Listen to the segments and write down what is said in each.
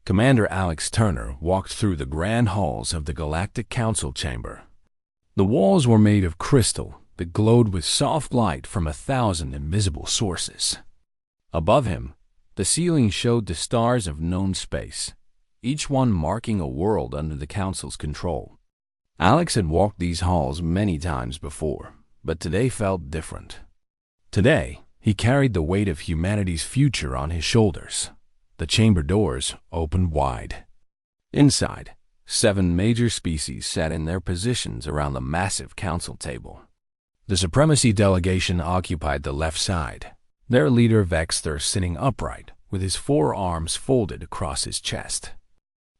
Commander Alex Turner walked through the grand halls of the Galactic Council chamber. The walls were made of crystal that glowed with soft light from 1,000 invisible sources. Above him, the ceiling showed the stars of known space, each one marking a world under the Council's control. Alex had walked these halls many times before, but today felt different. Today, he carried the weight of humanity's future on his shoulders. The chamber doors opened wide. Inside, 7 major species sat in their positions around the massive council table. The Supremacy delegation occupied the left side, their leader Vexter sitting upright with his 4 arms folded across his chest.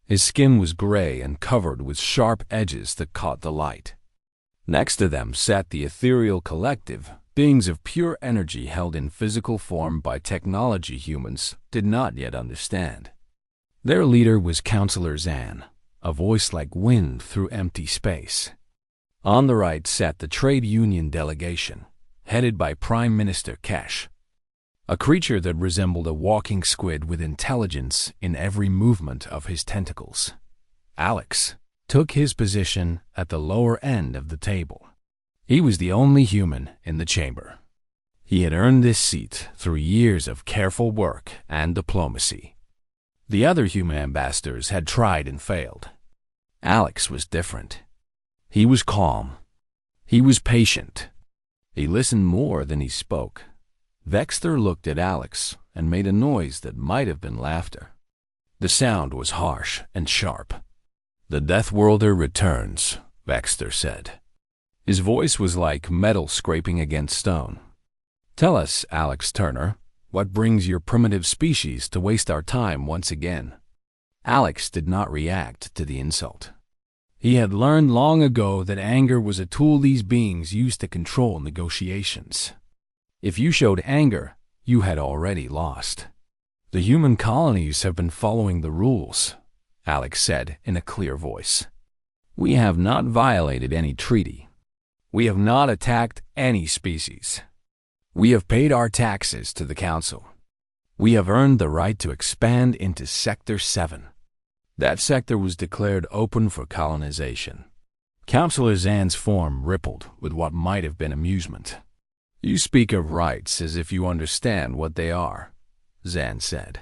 His skin was gray and covered with sharp edges that caught the light. Next to them sat the Ethereal Collective, beings of pure energy held in physical form by technology humans did not yet understand. Their leader was Counselor Zan, a voice like wind through empty space. On the right sat the Trade Union delegation, headed by Prime Minister Kesh, a creature that resembled a walking squid with intelligence in every movement of his tentacles. Alex took his position at the lower end of the table. He was the only human in the chamber. He had earned this seat through years of careful work and diplomacy. The other human ambassadors had tried and failed. Alex was different. He was calm. He was patient. He listened more than he spoke. Vexter looked at Alex and made a noise that might have been laughter. The sound was harsh and sharp. "The Deathworlder returns," Vexter said. His voice was like metal scraping against stone. "Tell us, Alex Turner, what brings your primitive species to waste our time once again?" Alex did not react to the insult. He had learned long ago that anger was a tool these beings used to control negotiations. If you showed anger, you had already lost. "The human colonies have been following the rules," Alex said in a clear voice. "We have not violated any treaty. We have not attacked any species. We have paid our taxes to the Council. We have earned the right to expand into Sector 7. That sector was declared open for colonization." Counselor Zan's form rippled with what might have been amusement. "You speak of rights as if you understand what they are," Zan said.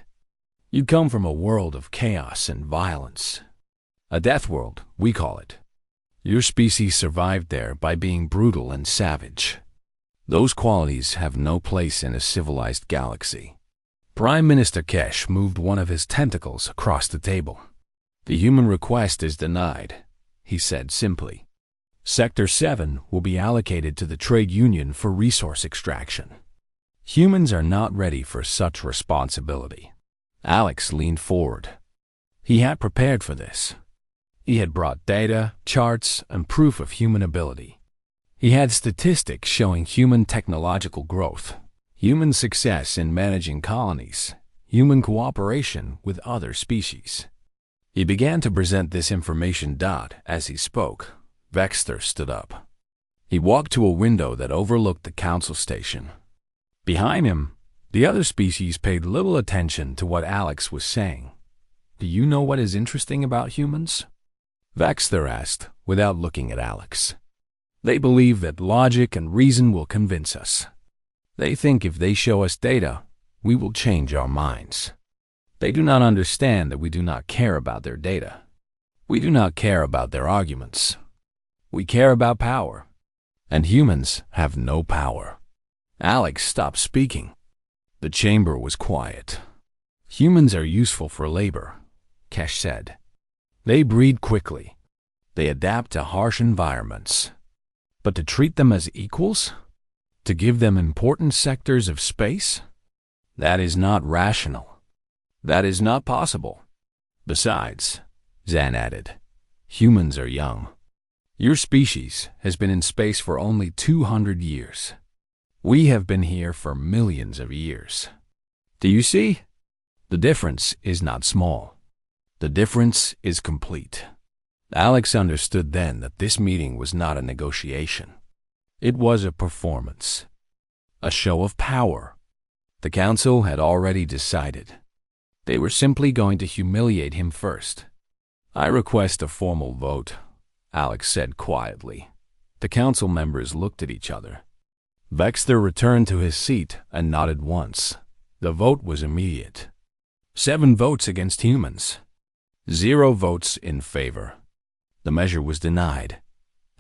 "You come from a world of chaos and violence. A death world, we call it. Your species survived there by being brutal and savage. Those qualities have no place in a civilized galaxy." Prime Minister Kesh moved one of his tentacles across the table. "The human request is denied," he said simply. "Sector 7 will be allocated to the Trade Union for resource extraction. Humans are not ready for such responsibility." Alex leaned forward. He had prepared for this. He had brought data, charts, and proof of human ability. He had statistics showing human technological growth, human success in managing colonies, human cooperation with other species. He began to present this information. As he spoke, Vexter stood up. He walked to a window that overlooked the council station. Behind him, the other species paid little attention to what Alex was saying. "Do you know what is interesting about humans?" Vexter asked, without looking at Alex. "They believe that logic and reason will convince us. They think if they show us data, we will change our minds. They do not understand that we do not care about their data. We do not care about their arguments. We care about power, and humans have no power." Alex stopped speaking. The chamber was quiet. "Humans are useful for labor," Kesh said. "They breed quickly. They adapt to harsh environments. But to treat them as equals? To give them important sectors of space? That is not rational. That is not possible. Besides," Zan added, "humans are young. Your species has been in space for only 200 years. We have been here for millions of years. Do you see? The difference is not small. The difference is complete." Alex understood then that this meeting was not a negotiation. It was a performance, a show of power. The council had already decided. They were simply going to humiliate him first. "I request a formal vote," Alex said quietly. The council members looked at each other. Vexter returned to his seat and nodded once. The vote was immediate. 7 votes against humans. 0 votes in favor. The measure was denied.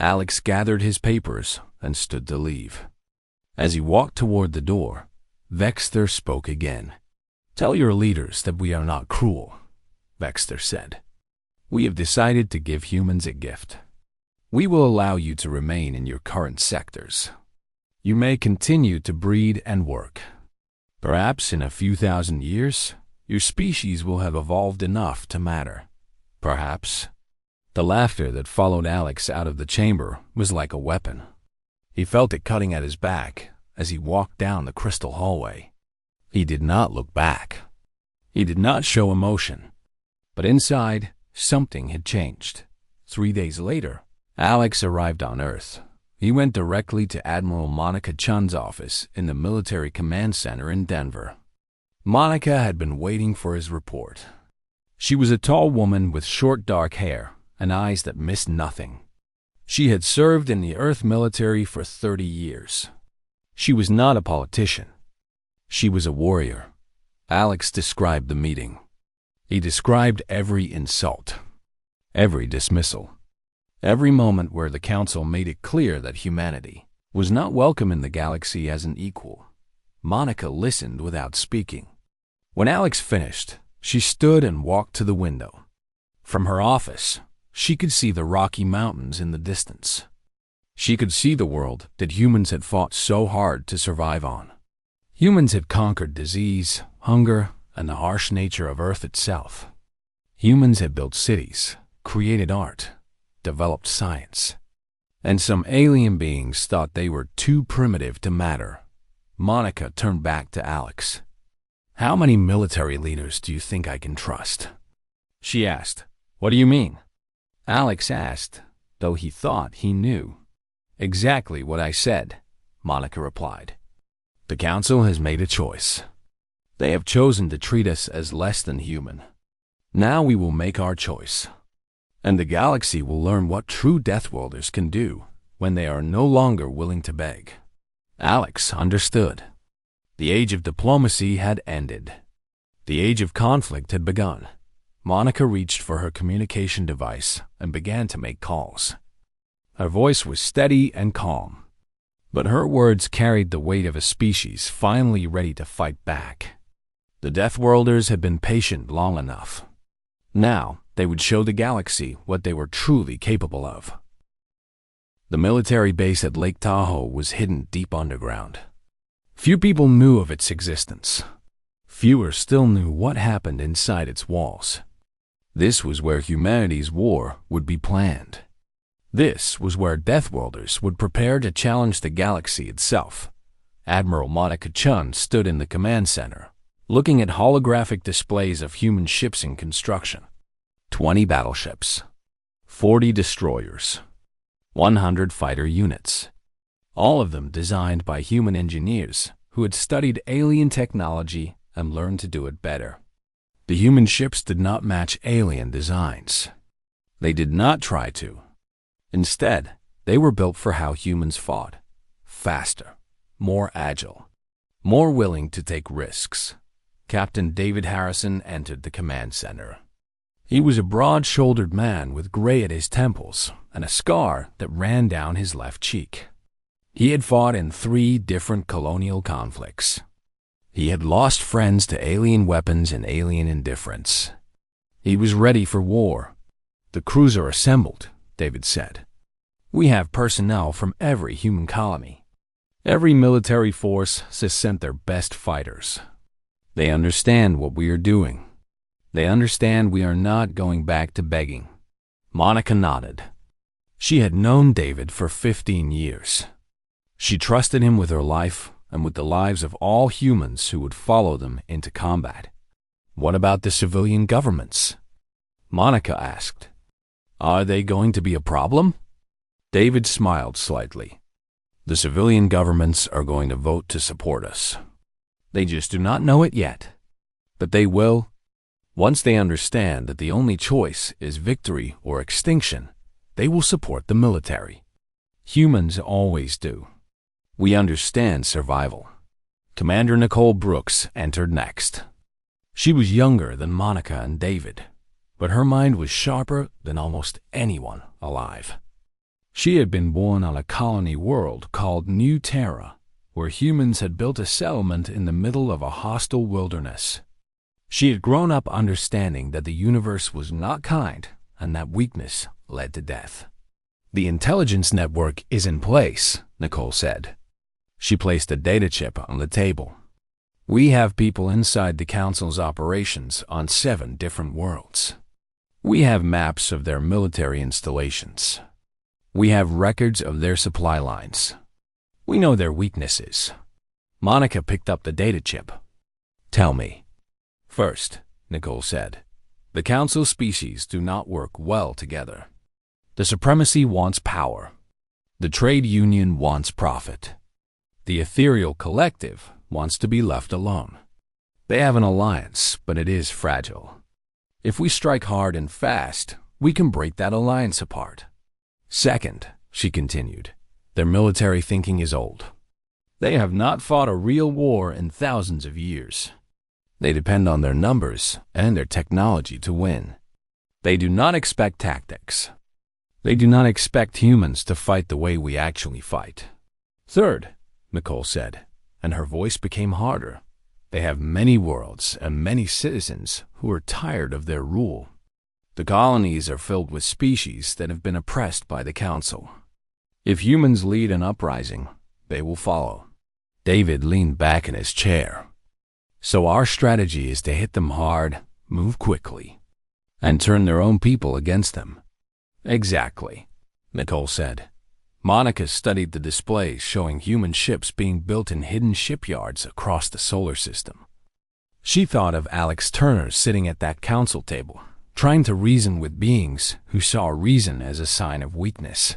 Alex gathered his papers and stood to leave. As he walked toward the door, Vexter spoke again. "Tell your leaders that we are not cruel," Vexter said. "We have decided to give humans a gift. We will allow you to remain in your current sectors. You may continue to breed and work. Perhaps in a few thousand years, your species will have evolved enough to matter. Perhaps." The laughter that followed Alex out of the chamber was like a weapon. He felt it cutting at his back as he walked down the crystal hallway. He did not look back. He did not show emotion. But inside, something had changed. 3 days later, Alex arrived on Earth. He went directly to Admiral Monica Chun's office in the Military Command Center in Denver. Monica had been waiting for his report. She was a tall woman with short dark hair and eyes that missed nothing. She had served in the Earth military for 30 years. She was not a politician. She was a warrior. Alex described the meeting. He described every insult, every dismissal, every moment where the council made it clear that humanity was not welcome in the galaxy as an equal. Monica listened without speaking. When Alex finished, she stood and walked to the window. From her office, she could see the Rocky Mountains in the distance. She could see the world that humans had fought so hard to survive on. Humans had conquered disease, hunger, and the harsh nature of Earth itself. Humans had built cities, created art, developed science. And some alien beings thought they were too primitive to matter. Monica turned back to Alex. "How many military leaders do you think I can trust?" she asked. "What do you mean?" Alex asked, though he thought he knew. "Exactly what I said," Monica replied. "The council has made a choice. They have chosen to treat us as less than human. Now we will make our choice. And the galaxy will learn what true Deathworlders can do when they are no longer willing to beg." Alex understood. The age of diplomacy had ended. The age of conflict had begun. Monica reached for her communication device and began to make calls. Her voice was steady and calm, but her words carried the weight of a species finally ready to fight back. The Deathworlders had been patient long enough. Now they would show the galaxy what they were truly capable of. The military base at Lake Tahoe was hidden deep underground. Few people knew of its existence. Fewer still knew what happened inside its walls. This was where humanity's war would be planned. This was where Deathworlders would prepare to challenge the galaxy itself. Admiral Monica Chun stood in the command center, looking at holographic displays of human ships in construction. 20 battleships, 40 destroyers, 100 fighter units, all of them designed by human engineers who had studied alien technology and learned to do it better. The human ships did not match alien designs. They did not try to. Instead, they were built for how humans fought: faster, more agile, more willing to take risks. Captain David Harrison entered the command center. He was a broad-shouldered man with gray at his temples and a scar that ran down his left cheek. He had fought in 3 different colonial conflicts. He had lost friends to alien weapons and alien indifference. He was ready for war. "The crews are assembled," David said. "We have personnel from every human colony. Every military force has sent their best fighters. They understand what we are doing. They understand we are not going back to begging." Monica nodded. She had known David for 15 years. She trusted him with her life and with the lives of all humans who would follow them into combat. "What about the civilian governments?" Monica asked. "Are they going to be a problem?" David smiled slightly. "The civilian governments are going to vote to support us. They just do not know it yet. But they will, Once they understand that the only choice is victory or extinction, they will support the military. Humans always do. We understand survival. Commander Nicole Brooks entered next. She was younger than Monica and David, but her mind was sharper than almost anyone alive. She had been born on a colony world called New Terra, where humans had built a settlement in the middle of a hostile wilderness. She had grown up understanding that the universe was not kind and that weakness led to death. The intelligence network is in place, Nicole said. She placed a data chip on the table. We have people inside the Council's operations on 7 different worlds. We have maps of their military installations. We have records of their supply lines. We know their weaknesses. Monica picked up the data chip. Tell me. First, Nicole said, the Council species do not work well together. The Supremacy wants power. The Trade Union wants profit. The Ethereal Collective wants to be left alone. They have an alliance, but it is fragile. If we strike hard and fast, we can break that alliance apart. Second, she continued, their military thinking is old. They have not fought a real war in thousands of years. They depend on their numbers and their technology to win. They do not expect tactics. They do not expect humans to fight the way we actually fight. Third, Nicole said, and her voice became harder, they have many worlds and many citizens who are tired of their rule. The colonies are filled with species that have been oppressed by the Council. If humans lead an uprising, they will follow. David leaned back in his chair. So our strategy is to hit them hard, move quickly, and turn their own people against them. Exactly, Nicole said. Monica studied the displays showing human ships being built in hidden shipyards across the solar system. She thought of Alex Turner sitting at that council table, trying to reason with beings who saw reason as a sign of weakness.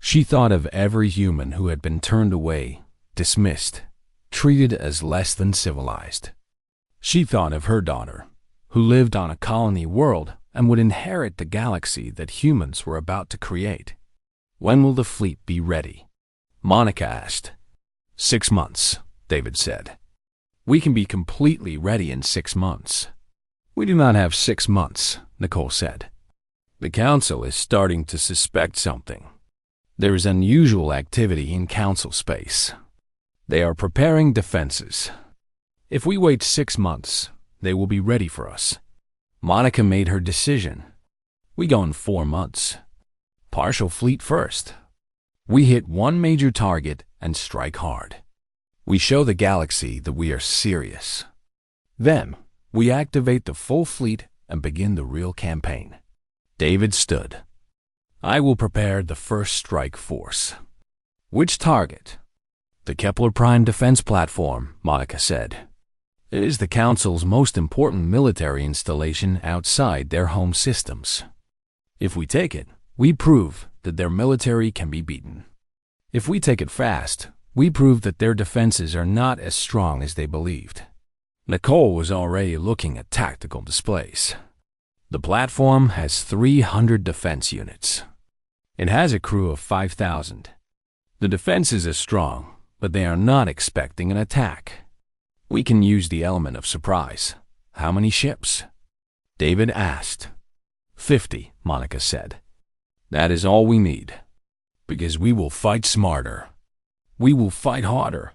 She thought of every human who had been turned away, dismissed, treated as less than civilized. She thought of her daughter, who lived on a colony world and would inherit the galaxy that humans were about to create. When will the fleet be ready? Monica asked. 6 months, David said. We can be completely ready in 6 months. We do not have 6 months, Nicole said. The Council is starting to suspect something. There is unusual activity in Council space. They are preparing defenses. If we wait 6 months, they will be ready for us. Monica made her decision. We go in 4 months. Partial fleet first. We hit one major target and strike hard. We show the galaxy that we are serious. Then, we activate the full fleet and begin the real campaign. David stood. I will prepare the first strike force. Which target? The Kepler Prime defense platform, Monica said. It is the Council's most important military installation outside their home systems. If we take it, we prove that their military can be beaten. If we take it fast, we prove that their defenses are not as strong as they believed. Nicole was already looking at tactical displays. The platform has 300 defense units. It has a crew of 5,000. The defenses are strong, but they are not expecting an attack. We can use the element of surprise. How many ships? David asked. 50, Monica said. That is all we need. Because we will fight smarter. We will fight harder.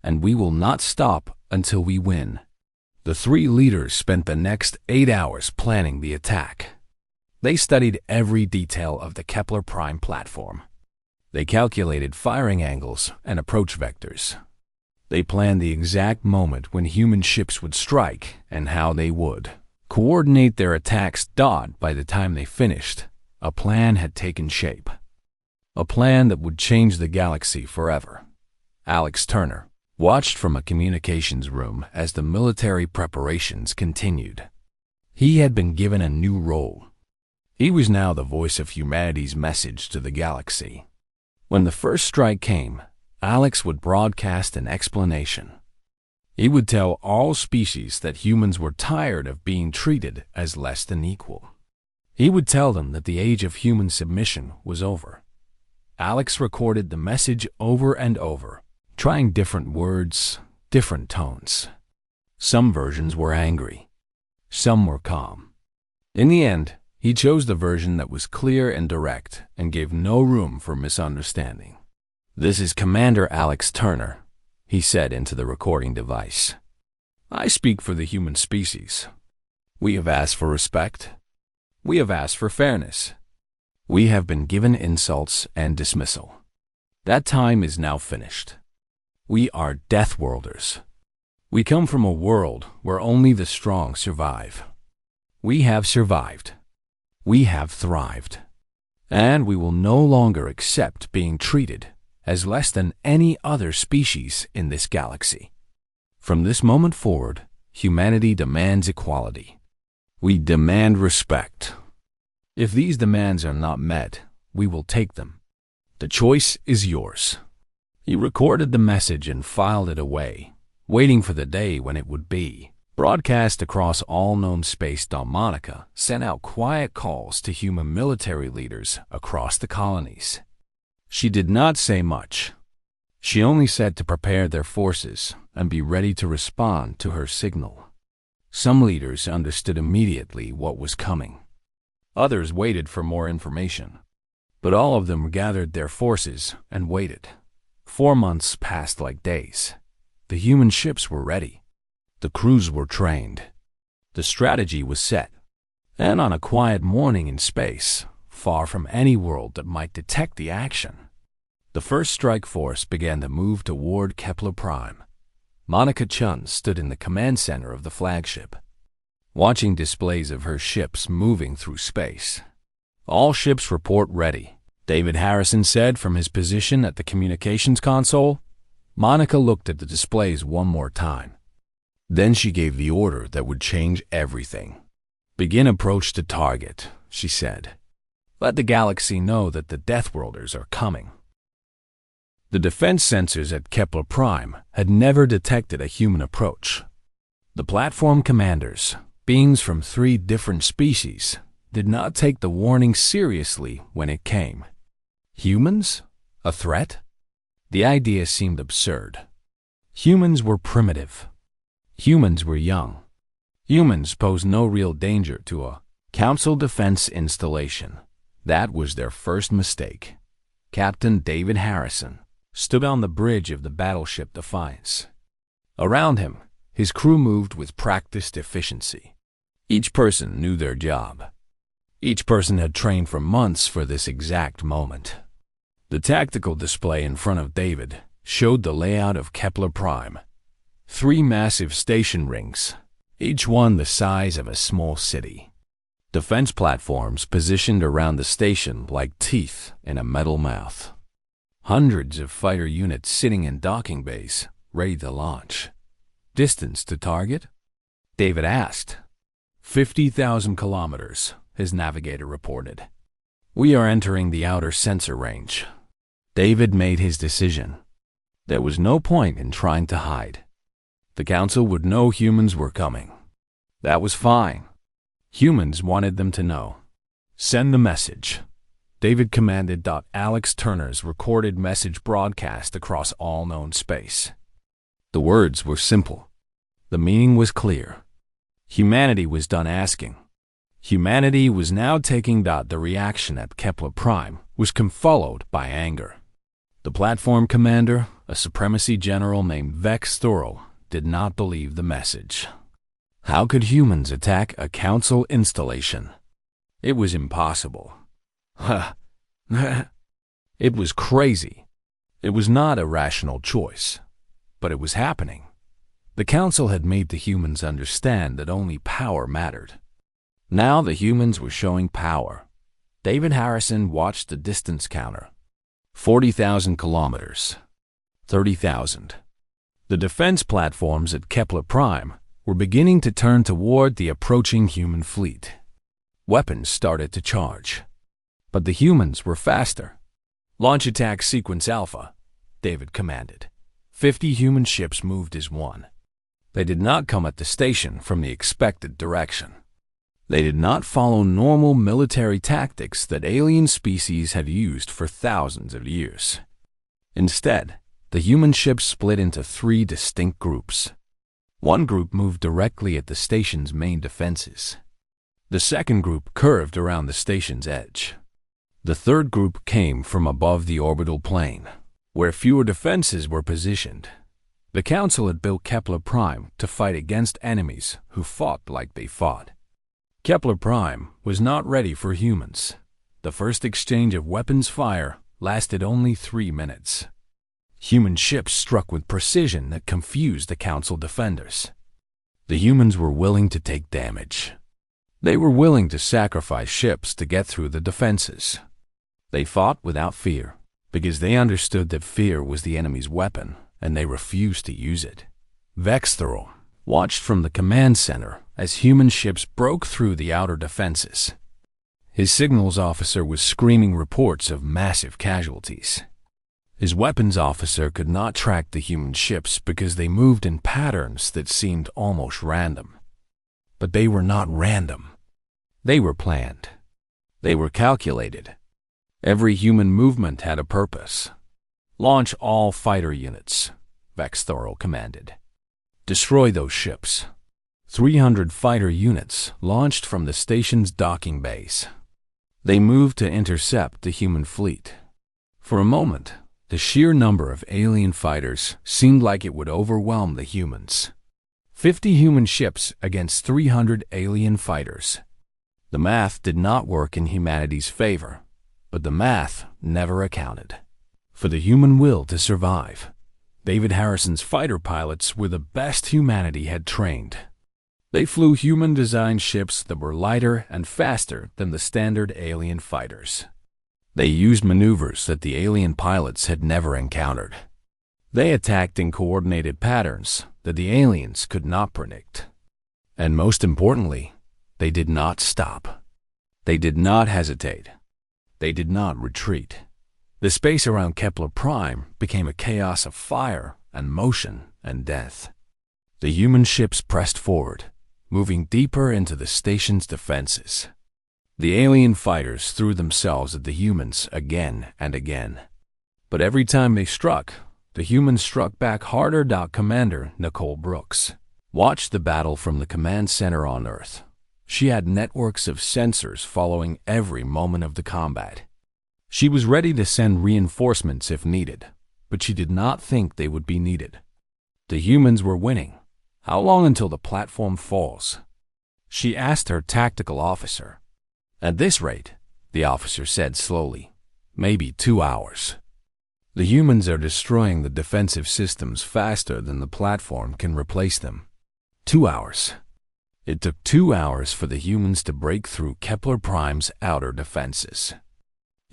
And we will not stop until we win. The 3 leaders spent the next 8 hours planning the attack. They studied every detail of the Kepler Prime platform. They calculated firing angles and approach vectors. They planned the exact moment when human ships would strike and how they would coordinate their attacks. By the time they finished, a plan had taken shape. A plan that would change the galaxy forever. Alex Turner watched from a communications room as the military preparations continued. He had been given a new role. He was now the voice of humanity's message to the galaxy. When the first strike came, Alex would broadcast an explanation. He would tell all species that humans were tired of being treated as less than equal. He would tell them that the age of human submission was over. Alex recorded the message over and over, trying different words, different tones. Some versions were angry. Some were calm. In the end, he chose the version that was clear and direct and gave no room for misunderstanding. "This is Commander Alex Turner," he said into the recording device. "I speak for the human species. We have asked for respect. We have asked for fairness. We have been given insults and dismissal. That time is now finished. We are Deathworlders. We come from a world where only the strong survive. We have survived. We have thrived. And we will no longer accept being treated as less than any other species in this galaxy. From this moment forward, humanity demands equality. We demand respect. If these demands are not met, we will take them. The choice is yours." He recorded the message and filed it away, waiting for the day when it would be broadcast across all known space. Monica sent out quiet calls to human military leaders across the colonies. She did not say much. She only said to prepare their forces and be ready to respond to her signal. Some leaders understood immediately what was coming. Others waited for more information. But all of them gathered their forces and waited. 4 months passed like days. The human ships were ready. The crews were trained. The strategy was set. And on a quiet morning in space, far from any world that might detect the action, the first strike force began to move toward Kepler Prime. Monica Chun stood in the command center of the flagship, watching displays of her ships moving through space. "All ships report ready," David Harrison said from his position at the communications console. Monica looked at the displays one more time. Then she gave the order that would change everything. "Begin approach to target," she said. "Let the galaxy know that the Deathworlders are coming." The defense sensors at Kepler Prime had never detected a human approach. The platform commanders, beings from 3 different species, did not take the warning seriously when it came. Humans? A threat? The idea seemed absurd. Humans were primitive. Humans were young. Humans posed no real danger to a Council defense installation. That was their first mistake. Captain David Harrison stood on the bridge of the battleship Defiance. Around him, his crew moved with practiced efficiency. Each person knew their job. Each person had trained for months for this exact moment. The tactical display in front of David showed the layout of Kepler Prime. 3 massive station rings, each one the size of a small city. Defense platforms positioned around the station like teeth in a metal mouth. Hundreds of fighter units sitting in docking bays, ready to launch. "Distance to target?" David asked. 50,000 kilometers, his navigator reported. "We are entering the outer sensor range." David made his decision. There was no point in trying to hide. The Council would know humans were coming. That was fine. Humans wanted them to know. "Send the message," David commanded. Alex Turner's recorded message broadcast across all known space. The words were simple. The meaning was clear. Humanity was done asking. Humanity was now taking. The reaction at Kepler Prime was followed by anger. The platform commander, a supremacy general named Vex Thorol, did not believe the message. How could humans attack a Council installation? It was impossible. It was crazy. It was not a rational choice, but it was happening. The Council had made the humans understand that only power mattered. Now the humans were showing power. David Harrison watched the distance counter. 40,000 kilometers. 30,000. The defense platforms at Kepler Prime were beginning to turn toward the approaching human fleet. Weapons started to charge. But the humans were faster. "Launch attack sequence Alpha," David commanded. 50 human ships moved as one. They did not come at the station from the expected direction. They did not follow normal military tactics that alien species had used for thousands of years. Instead, the human ships split into three distinct groups. One group moved directly at the station's main defenses. The second group curved around the station's edge. The third group came from above the orbital plane, where fewer defenses were positioned. The Council had built Kepler Prime to fight against enemies who fought like they fought. Kepler Prime was not ready for humans. The first exchange of weapons fire lasted only 3 minutes. Human ships struck with precision that confused the Council defenders. The humans were willing to take damage. They were willing to sacrifice ships to get through the defenses. They fought without fear, because they understood that fear was the enemy's weapon, and they refused to use it. Vexthorol watched from the command center as human ships broke through the outer defenses. His signals officer was screaming reports of massive casualties. His weapons officer could not track the human ships because they moved in patterns that seemed almost random. But they were not random. They were planned. They were calculated. Every human movement had a purpose. Launch all fighter units, Vexthorol commanded. Destroy those ships. 300 fighter units launched from the station's docking bays. They moved to intercept the human fleet. For a moment, the sheer number of alien fighters seemed like it would overwhelm the humans. 50 human ships against 300 alien fighters. The math did not work in humanity's favor, but the math never accounted for the human will to survive. David Harrison's fighter pilots were the best humanity had trained. They flew human-designed ships that were lighter and faster than the standard alien fighters. They used maneuvers that the alien pilots had never encountered. They attacked in coordinated patterns that the aliens could not predict. And most importantly, they did not stop. They did not hesitate. They did not retreat. The space around Kepler Prime became a chaos of fire and motion and death. The human ships pressed forward, moving deeper into the station's defenses. The alien fighters threw themselves at the humans again and again. But every time they struck, the humans struck back harder. Commander Nicole Brooks watched the battle from the command center on Earth. She had networks of sensors following every moment of the combat. She was ready to send reinforcements if needed, but she did not think they would be needed. The humans were winning. How long until the platform falls? She asked her tactical officer. At this rate, the officer said slowly, maybe 2 hours. The humans are destroying the defensive systems faster than the platform can replace them. 2 hours. It took 2 hours for the humans to break through Kepler Prime's outer defenses.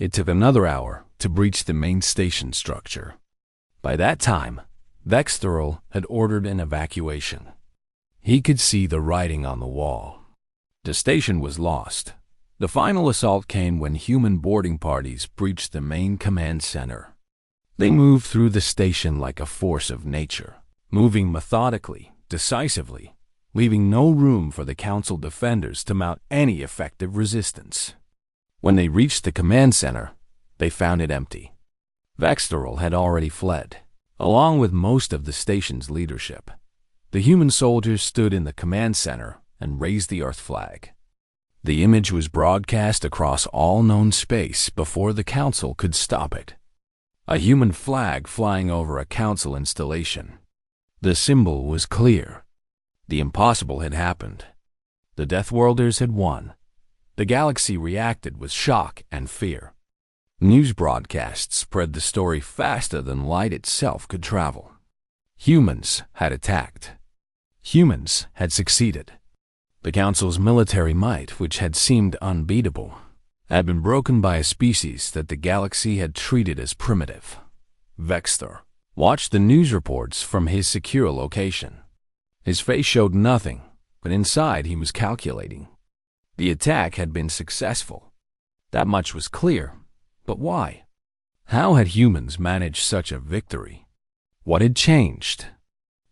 It took another hour to breach the main station structure. By that time, Vexthorol had ordered an evacuation. He could see the writing on the wall. The station was lost. The final assault came when human boarding parties breached the main command center. They moved through the station like a force of nature, moving methodically, decisively, leaving no room for the Council defenders to mount any effective resistance. When they reached the command center, they found it empty. Vexthorol had already fled, along with most of the station's leadership. The human soldiers stood in the command center and raised the Earth flag. The image was broadcast across all known space before the Council could stop it. A human flag flying over a Council installation. The symbol was clear. The impossible had happened. The Deathworlders had won. The galaxy reacted with shock and fear. News broadcasts spread the story faster than light itself could travel. Humans had attacked. Humans had succeeded. The Council's military might, which had seemed unbeatable, had been broken by a species that the galaxy had treated as primitive. Vexthor watched the news reports from his secure location. His face showed nothing, but inside he was calculating. The attack had been successful. That much was clear. But why? How had humans managed such a victory? What had changed?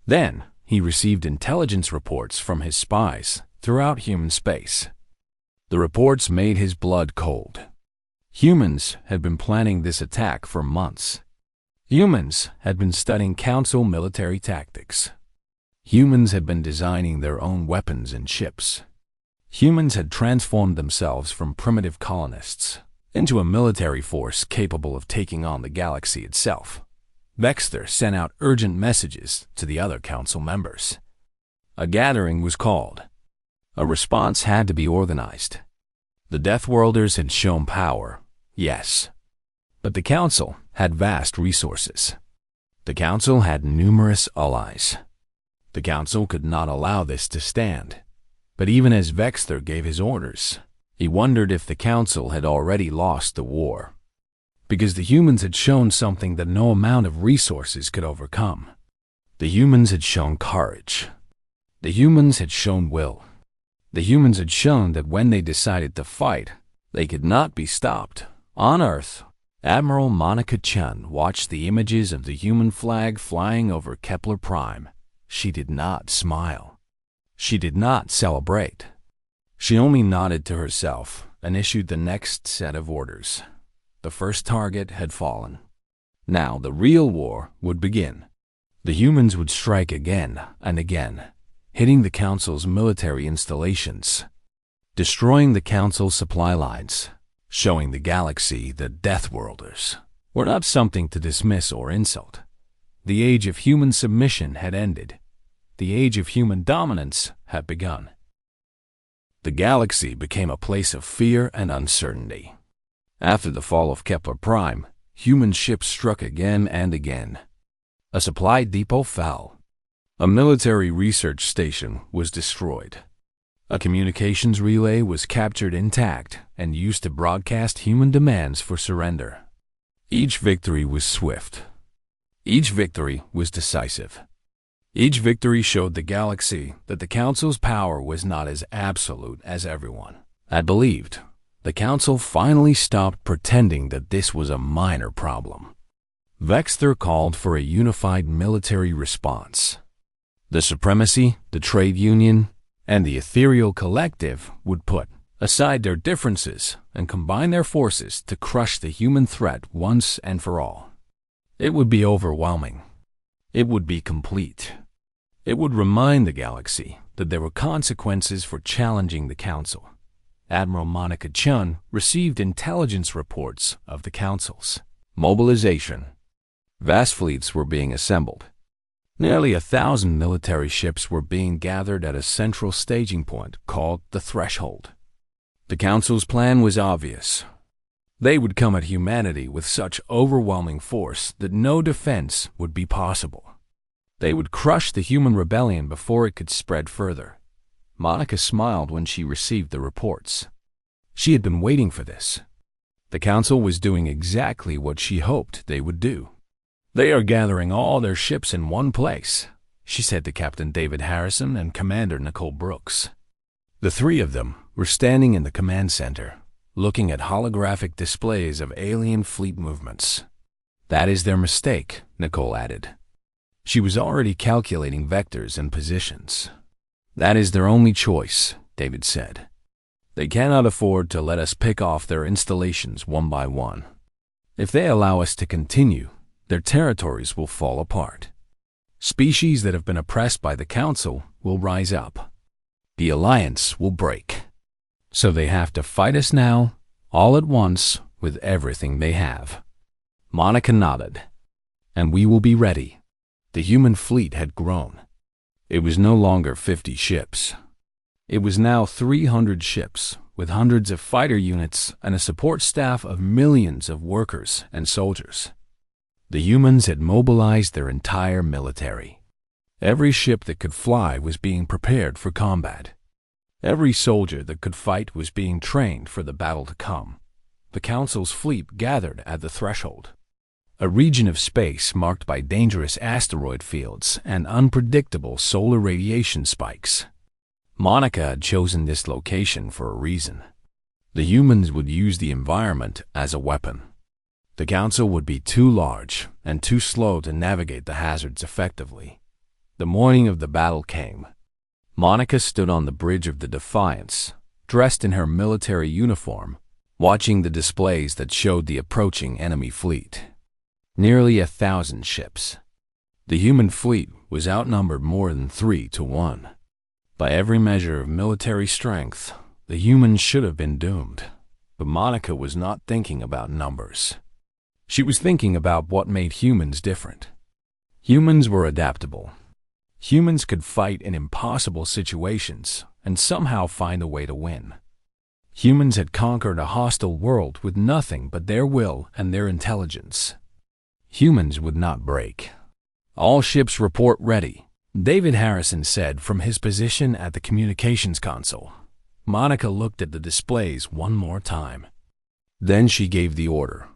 Then he received intelligence reports from his spies throughout human space. The reports made his blood cold. Humans had been planning this attack for months. Humans had been studying Council military tactics. Humans had been designing their own weapons and ships. Humans had transformed themselves from primitive colonists into a military force capable of taking on the galaxy itself. Vexter sent out urgent messages to the other Council members. A gathering was called. A response had to be organized. The Deathworlders had shown power, yes, but the Council had vast resources. The Council had numerous allies. The Council could not allow this to stand. But even as Vexter gave his orders, he wondered if the Council had already lost the war. Because the humans had shown something that no amount of resources could overcome. The humans had shown courage. The humans had shown will. The humans had shown that when they decided to fight, they could not be stopped. On Earth, Admiral Monica Chun watched the images of the human flag flying over Kepler Prime. She did not smile. She did not celebrate. She only nodded to herself and issued the next set of orders. The first target had fallen. Now the real war would begin. The humans would strike again and again, hitting the Council's military installations, destroying the Council's supply lines, showing the galaxy that Deathworlders were not something to dismiss or insult. The age of human submission had ended. The age of human dominance had begun. The galaxy became a place of fear and uncertainty. After the fall of Kepler Prime, human ships struck again and again. A supply depot fell. A military research station was destroyed. A communications relay was captured intact and used to broadcast human demands for surrender. Each victory was swift. Each victory was decisive. Each victory showed the galaxy that the Council's power was not as absolute as everyone had believed. The Council finally stopped pretending that this was a minor problem. Vexter called for a unified military response. The Supremacy, the Trade Union, and the Ethereal Collective would put aside their differences and combine their forces to crush the human threat once and for all. It would be overwhelming. It would be complete. It would remind the galaxy that there were consequences for challenging the Council. Admiral Monica Chun received intelligence reports of the Council's mobilization. Vast fleets were being assembled. Nearly 1,000 military ships were being gathered at a central staging point called the Threshold. The Council's plan was obvious. They would come at humanity with such overwhelming force that no defense would be possible. They would crush the human rebellion before it could spread further. Monica smiled when she received the reports. She had been waiting for this. The Council was doing exactly what she hoped they would do. "They are gathering all their ships in one place," she said to Captain David Harrison and Commander Nicole Brooks. The three of them were standing in the command center, looking at holographic displays of alien fleet movements. "That is their mistake," Nicole added. She was already calculating vectors and positions. "That is their only choice," David said. "They cannot afford to let us pick off their installations one by one. If they allow us to continue, their territories will fall apart. Species that have been oppressed by the Council will rise up. The alliance will break. So they have to fight us now, all at once, with everything they have." Monica nodded. "And we will be ready." The human fleet had grown. It was no longer 50 ships. It was now 300 ships, with hundreds of fighter units and a support staff of millions of workers and soldiers. The humans had mobilized their entire military. Every ship that could fly was being prepared for combat. Every soldier that could fight was being trained for the battle to come. The Council's fleet gathered at the Threshold, a region of space marked by dangerous asteroid fields and unpredictable solar radiation spikes. Monica had chosen this location for a reason. The humans would use the environment as a weapon. The Council would be too large and too slow to navigate the hazards effectively. The morning of the battle came. Monica stood on the bridge of the Defiance, dressed in her military uniform, watching the displays that showed the approaching enemy fleet. Nearly 1,000 ships. The human fleet was outnumbered more than 3 to 1. By every measure of military strength, the humans should have been doomed. But Monica was not thinking about numbers. She was thinking about what made humans different. Humans were adaptable. Humans could fight in impossible situations and somehow find a way to win. Humans had conquered a hostile world with nothing but their will and their intelligence. Humans would not break. "All ships report ready," David Harrison said from his position at the communications console. Monica looked at the displays one more time. Then she gave the order: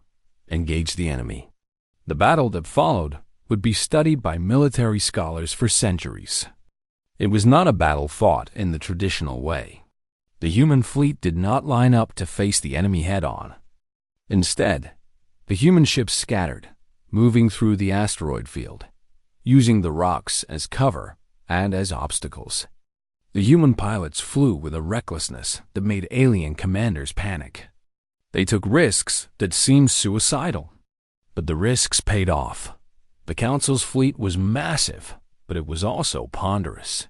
engage the enemy. The battle that followed would be studied by military scholars for centuries. It was not a battle fought in the traditional way. The human fleet did not line up to face the enemy head-on. Instead, the human ships scattered, moving through the asteroid field, using the rocks as cover and as obstacles. The human pilots flew with a recklessness that made alien commanders panic. They took risks that seemed suicidal, but the risks paid off. The Council's fleet was massive, but it was also ponderous.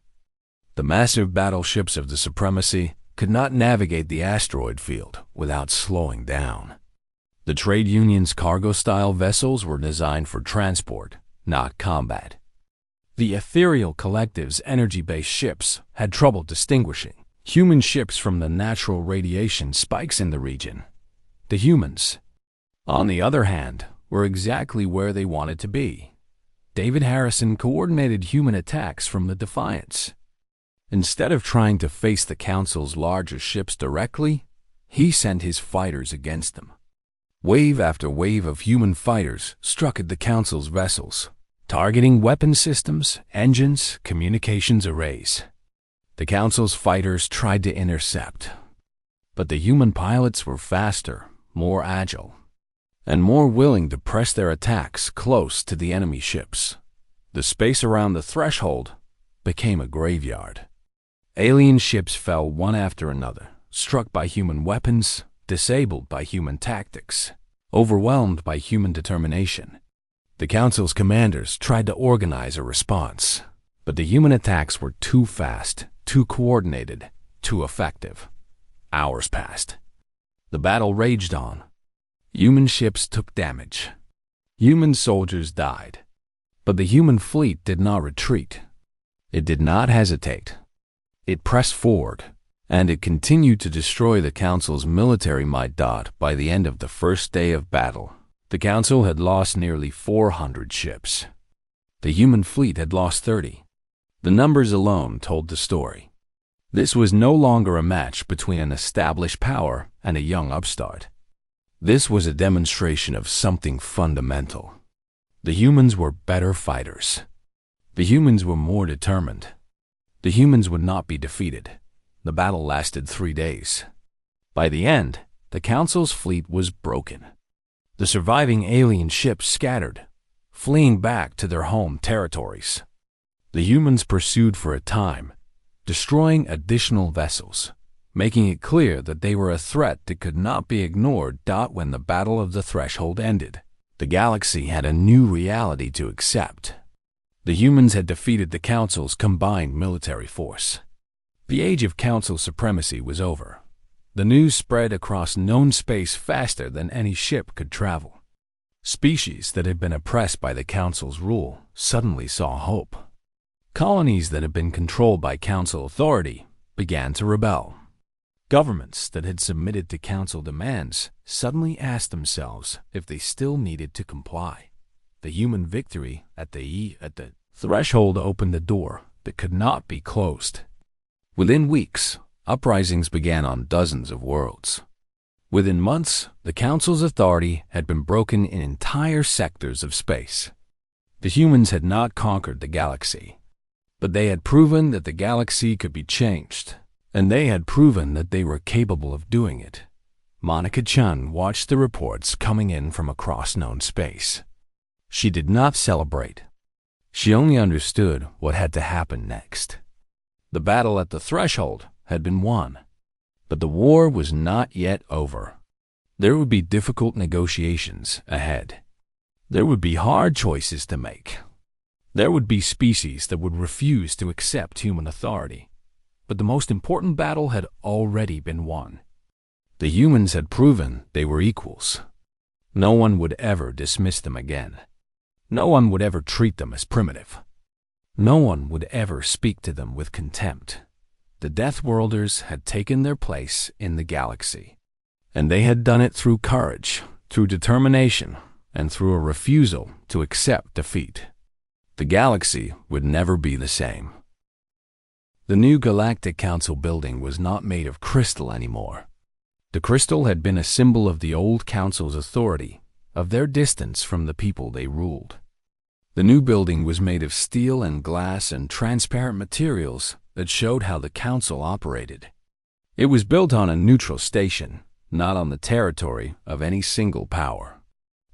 The massive battleships of the Supremacy could not navigate the asteroid field without slowing down. The trade union's cargo-style vessels were designed for transport, not combat. The ethereal collective's energy-based ships had trouble distinguishing human ships from the natural radiation spikes in the region. The humans, on the other hand, were exactly where they wanted to be. David Harrison coordinated human attacks from the Defiance. Instead of trying to face the Council's larger ships directly, he sent his fighters against them. Wave after wave of human fighters struck at the Council's vessels, targeting weapon systems, engines, communications arrays. The Council's fighters tried to intercept, but the human pilots were faster, more agile, and more willing to press their attacks close to the enemy ships. The space around the threshold became a graveyard. Alien ships fell one after another, struck by human weapons, disabled by human tactics, overwhelmed by human determination. The Council's commanders tried to organize a response, but the human attacks were too fast, too coordinated, too effective. Hours passed. The battle raged on. Human ships took damage. Human soldiers died. But the human fleet did not retreat. It did not hesitate. It pressed forward, and it continued to destroy the Council's military might. By the end of the first day of battle, the Council had lost nearly 400 ships. The human fleet had lost 30. The numbers alone told the story. This was no longer a match between an established power and a young upstart. This was a demonstration of something fundamental. The humans were better fighters. The humans were more determined. The humans would not be defeated. The battle lasted 3 days. By the end, the Council's fleet was broken. The surviving alien ships scattered, fleeing back to their home territories. The humans pursued for a time, destroying additional vessels, making it clear that they were a threat that could not be ignored. When the Battle of the Threshold ended, the galaxy had a new reality to accept. The humans had defeated the Council's combined military force. The age of Council supremacy was over. The news spread across known space faster than any ship could travel. Species that had been oppressed by the Council's rule suddenly saw hope. Colonies that had been controlled by Council authority began to rebel. Governments that had submitted to Council demands suddenly asked themselves if they still needed to comply. The human victory at the threshold opened a door that could not be closed. Within weeks, uprisings began on dozens of worlds. Within months, the Council's authority had been broken in entire sectors of space. The humans had not conquered the galaxy, but they had proven that the galaxy could be changed, and they had proven that they were capable of doing it. Monica Chun watched the reports coming in from across known space. She did not celebrate. She only understood what had to happen next. The battle at the threshold had been won, but the war was not yet over. There would be difficult negotiations ahead. There would be hard choices to make. There would be species that would refuse to accept human authority. But the most important battle had already been won. The humans had proven they were equals. No one would ever dismiss them again. No one would ever treat them as primitive. No one would ever speak to them with contempt. The Deathworlders had taken their place in the galaxy. And they had done it through courage, through determination, and through a refusal to accept defeat. The galaxy would never be the same. The new Galactic Council building was not made of crystal anymore. The crystal had been a symbol of the old council's authority, of their distance from the people they ruled. The new building was made of steel and glass and transparent materials that showed how the council operated. It was built on a neutral station, not on the territory of any single power.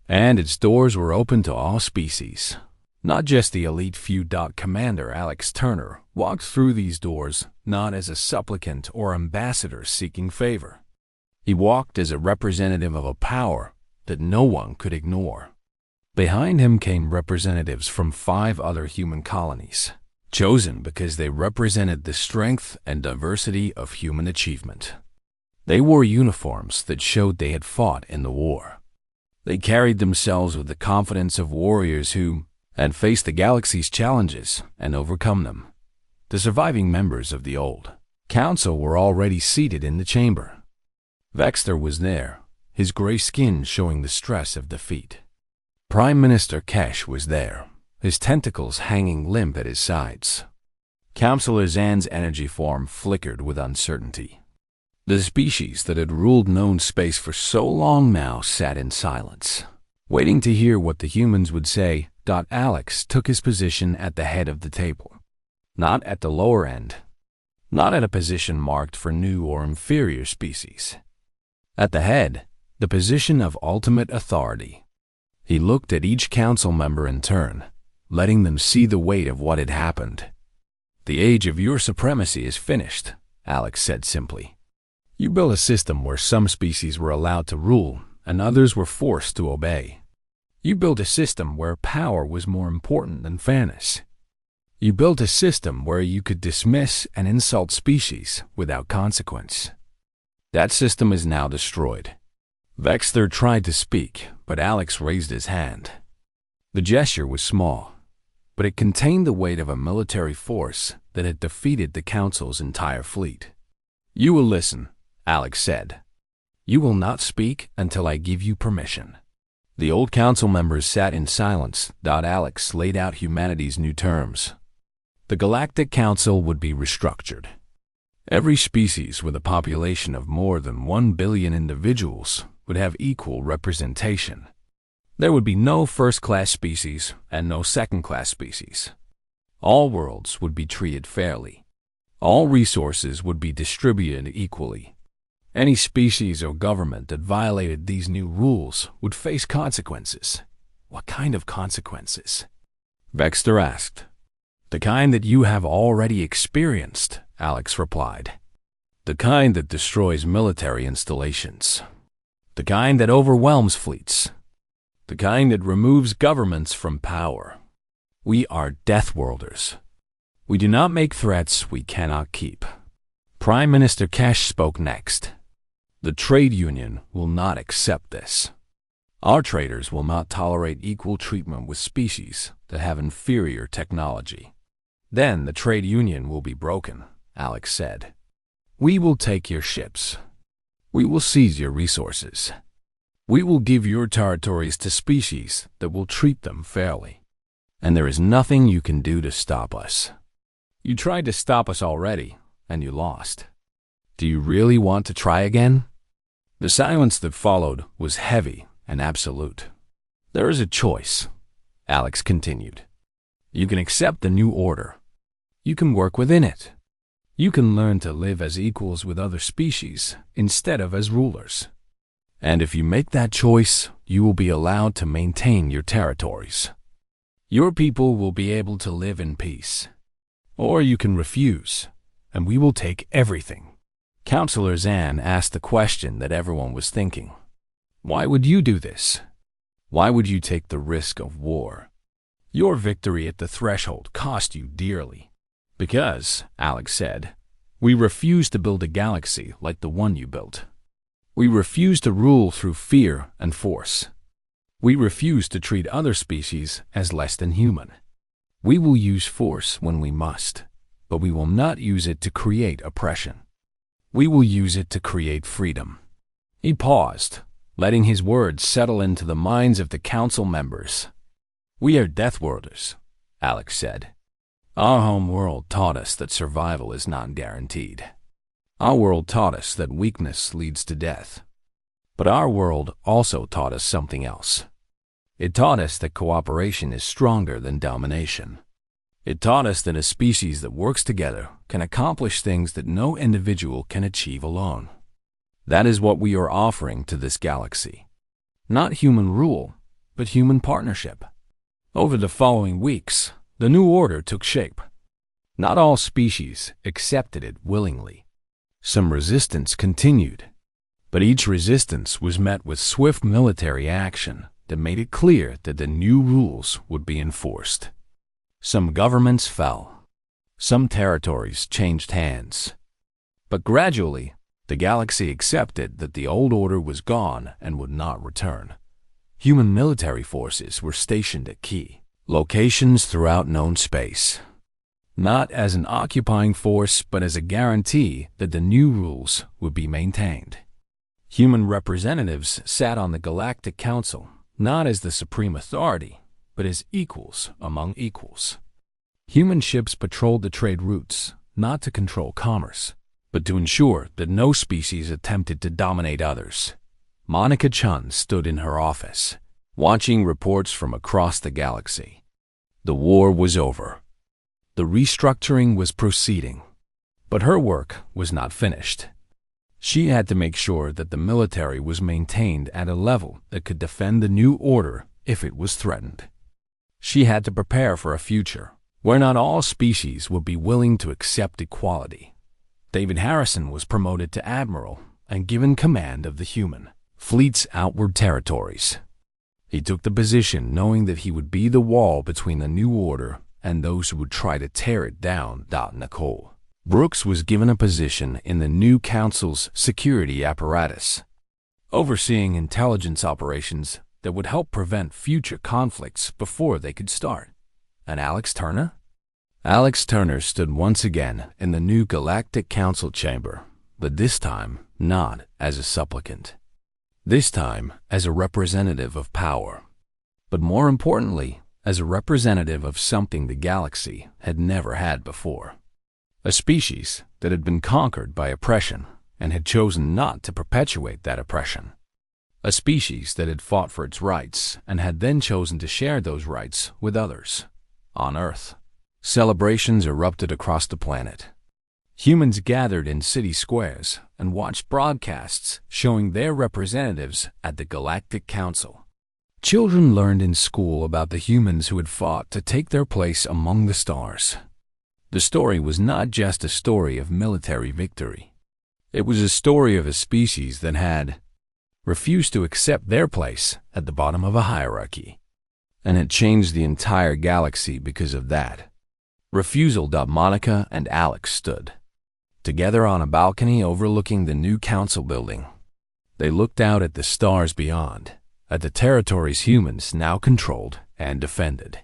And its doors were open to all species. Not just the elite few. Commander Alex Turner walked through these doors not as a supplicant or ambassador seeking favor. He walked as a representative of a power that no one could ignore. Behind him came representatives from 5 other human colonies, chosen because they represented the strength and diversity of human achievement. They wore uniforms that showed they had fought in the war. They carried themselves with the confidence of warriors who had faced the galaxy's challenges and overcome them. The surviving members of the old council were already seated in the chamber. Vexter was there, his gray skin showing the stress of defeat. Prime Minister Kesh was there, his tentacles hanging limp at his sides. Counselor Zan's energy form flickered with uncertainty. The species that had ruled known space for so long now sat in silence, waiting to hear what the humans would say. Alex took his position at the head of the table, not at the lower end, not at a position marked for new or inferior species. At the head, the position of ultimate authority. He looked at each council member in turn, letting them see the weight of what had happened. "The age of your supremacy is finished," Alex said simply. "You built a system where some species were allowed to rule and others were forced to obey. You built a system where power was more important than fairness. You built a system where you could dismiss and insult species without consequence. That system is now destroyed." Vexter tried to speak, but Alex raised his hand. The gesture was small, but it contained the weight of a military force that had defeated the Council's entire fleet. "You will listen," Alex said. "You will not speak until I give you permission." The old council members sat in silence. Alex laid out humanity's new terms. The Galactic Council would be restructured. Every species with a population of more than 1 billion individuals would have equal representation. There would be no first-class species and no second-class species. All worlds would be treated fairly. All resources would be distributed equally. Any species or government that violated these new rules would face consequences. "What kind of consequences?" Vexter asked. "The kind that you have already experienced," Alex replied. "The kind that destroys military installations. The kind that overwhelms fleets. The kind that removes governments from power. We are Deathworlders. We do not make threats we cannot keep." Prime Minister Kesh spoke next. "The trade union will not accept this. Our traders will not tolerate equal treatment with species that have inferior technology." "Then the trade union will be broken," Alex said. "We will take your ships. We will seize your resources. We will give your territories to species that will treat them fairly. And there is nothing you can do to stop us. You tried to stop us already, and you lost. Do you really want to try again?" The silence that followed was heavy and absolute. "There is a choice," Alex continued. "You can accept the new order. You can work within it. You can learn to live as equals with other species instead of as rulers. And if you make that choice, you will be allowed to maintain your territories. Your people will be able to live in peace. Or you can refuse, and we will take everything. Counselor Zan asked the question that everyone was thinking. Why would you do this? Why would you take the risk of war? Your victory at the threshold cost you dearly. Because, Alex said, we refuse to build a galaxy like the one you built. We refuse to rule through fear and force. We refuse to treat other species as less than human. We will use force when we must, but we will not use it to create oppression. We will use it to create freedom. He paused, letting his words settle into the minds of the council members. We are Deathworlders, Alex said. Our home world taught us that survival is not guaranteed. Our world taught us that weakness leads to death. But our world also taught us something else. It taught us that cooperation is stronger than domination. It taught us that a species that works together can accomplish things that no individual can achieve alone. That is what we are offering to this galaxy. Not human rule, but human partnership. Over the following weeks, the new order took shape. Not all species accepted it willingly. Some resistance continued, but each resistance was met with swift military action that made it clear that the new rules would be enforced. Some governments fell. Some territories changed hands. But gradually, the galaxy accepted that the old order was gone and would not return. Human military forces were stationed at key locations throughout known space, not as an occupying force but as a guarantee that the new rules would be maintained. Human representatives sat on the Galactic Council, not as the supreme authority, but as equals among equals. Human ships patrolled the trade routes, not to control commerce, but to ensure that no species attempted to dominate others. Monica Chun stood in her office, watching reports from across the galaxy. The war was over. The restructuring was proceeding, but her work was not finished. She had to make sure that the military was maintained at a level that could defend the new order if it was threatened. She had to prepare for a future where not all species would be willing to accept equality. David Harrison was promoted to admiral and given command of the human fleet's outward territories. He took the position knowing that he would be the wall between the new order and those who would try to tear it down. Nicole Brooks was given a position in the new council's security apparatus, overseeing intelligence operations that would help prevent future conflicts before they could start. And Alex Turner? Alex Turner stood once again in the new Galactic Council chamber, but this time not as a supplicant. This time as a representative of power, but more importantly, as a representative of something the galaxy had never had before. A species that had been conquered by oppression and had chosen not to perpetuate that oppression. A species that had fought for its rights and had then chosen to share those rights with others. On Earth, celebrations erupted across the planet. Humans gathered in city squares and watched broadcasts showing their representatives at the Galactic Council. Children learned in school about the humans who had fought to take their place among the stars. The story was not just a story of military victory. It was a story of a species that had refused to accept their place at the bottom of a hierarchy, and had changed the entire galaxy because of that. Refusal. Monica and Alex stood together on a balcony overlooking the new council building. They looked out at the stars beyond, at the territories humans now controlled and defended.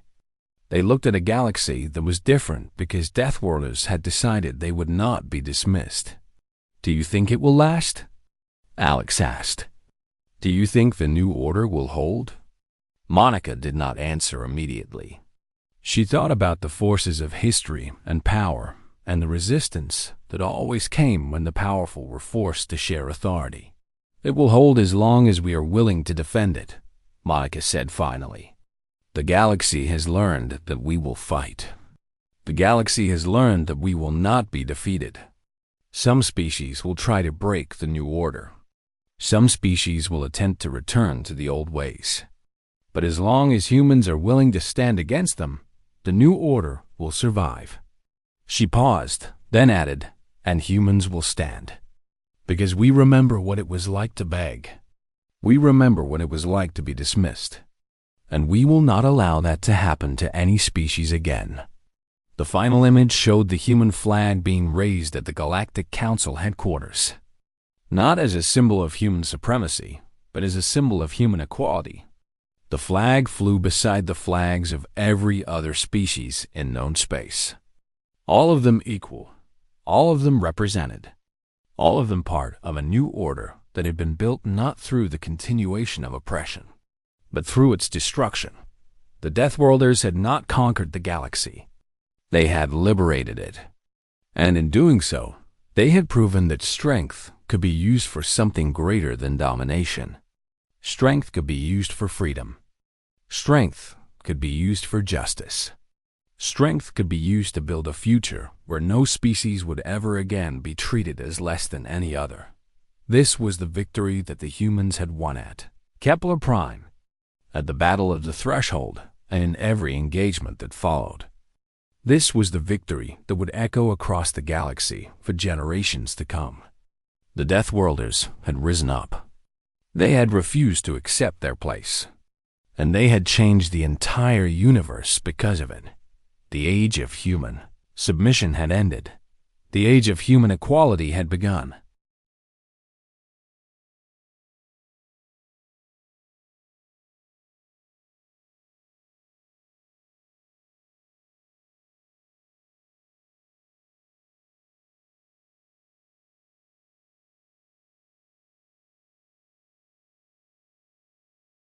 They looked at a galaxy that was different because Deathworlders had decided they would not be dismissed. Do you think it will last? Alex asked. Do you think the new order will hold? Monica did not answer immediately. She thought about the forces of history and power and the resistance that always came when the powerful were forced to share authority. It will hold as long as we are willing to defend it, Monica said finally. The galaxy has learned that we will fight. The galaxy has learned that we will not be defeated. Some species will try to break the new order. Some species will attempt to return to the old ways. But as long as humans are willing to stand against them, the new order will survive." She paused, then added, "And humans will stand. Because we remember what it was like to beg. We remember what it was like to be dismissed. And we will not allow that to happen to any species again." The final image showed the human flag being raised at the Galactic Council headquarters. Not as a symbol of human supremacy, but as a symbol of human equality. The flag flew beside the flags of every other species in known space. All of them equal, all of them represented, all of them part of a new order that had been built not through the continuation of oppression, but through its destruction. The Deathworlders had not conquered the galaxy. They had liberated it. And in doing so, they had proven that strength could be used for something greater than domination. Strength could be used for freedom. Strength could be used for justice. Strength could be used to build a future where no species would ever again be treated as less than any other. This was the victory that the humans had won at Kepler Prime, at the Battle of the Threshold, and in every engagement that followed. This was the victory that would echo across the galaxy for generations to come. The Deathworlders had risen up. They had refused to accept their place, and they had changed the entire universe because of it. The age of human submission had ended. The age of human equality had begun.